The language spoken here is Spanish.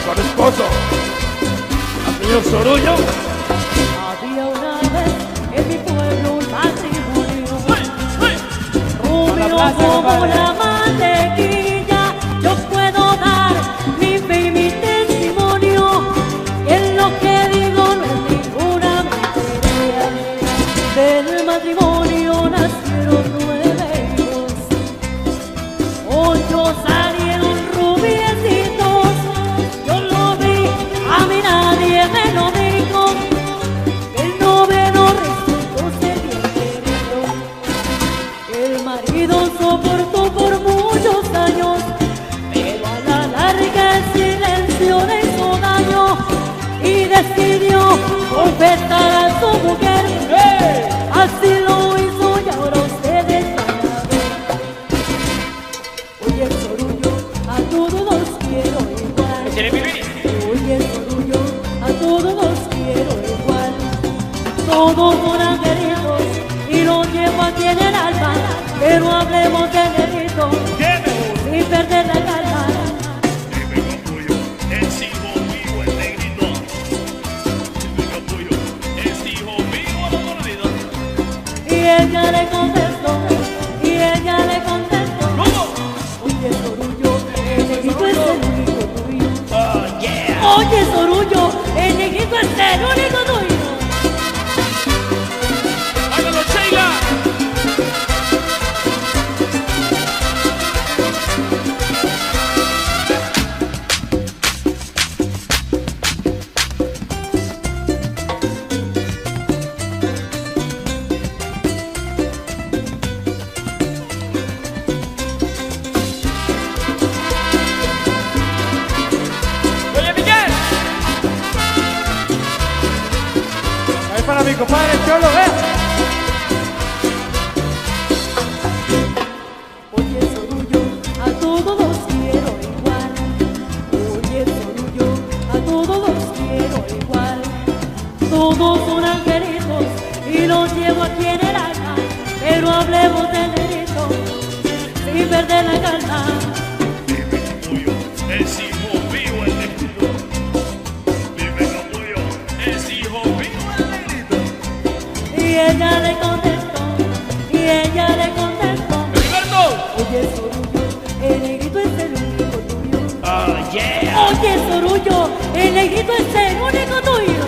con esposo. ¿A señor Sorullo? Había una vez en mi pueblo un matrimonio, rubio como la mantequilla. Yo puedo dar mi fe y mi testimonio, y en lo que digo no es ninguna mentira. Del matrimonio nacieron 9 hijos, 8 salieron rubiecitos. Yo lo vi, a mí nadie me lo dijo. El noveno resultó ser bien querido. El marido soportó por muchos años, pero a la larga el silencio le hizo daño y decidió confesar a su mujer. Así lo hizo y ahora ustedes van a ver. Oye, Sorullo, a todos los quiero igual. Oye, Sorullo, a todos los quiero igual. Todos son angelitos y los llevo aquí en el alma, pero hablemos de negrito sin perder la calma. Es hijo mío el negrito. El capullo es hijo mío el gordito. Y ella le contestó, y ella le contestó. Oye, Sorullo, el negrito es el único tuyo. Oh, yeah. Oye, Sorullo, el negrito es el único tuyo. ¡Hágalo, Sheila! Oye, Miguel. Ahí para mi compadre Cholo, Oye, Sorullo, a todos los quiero igual. Oye, Sorullo, a todos los quiero igual. Todos son angelitos y los llevo aquí en el alma, pero hablemos del negrito sin perder la calma. Capullo es hijo mío el negrito. Dime, capullo, es hijo mío el negrito. Y ella le contestó, y ella le contestó. ¡Heriberto! Oye, Sorullo, el negrito es el único tuyo. Oh, yeah. Oye, Sorullo, el negrito es el único tuyo.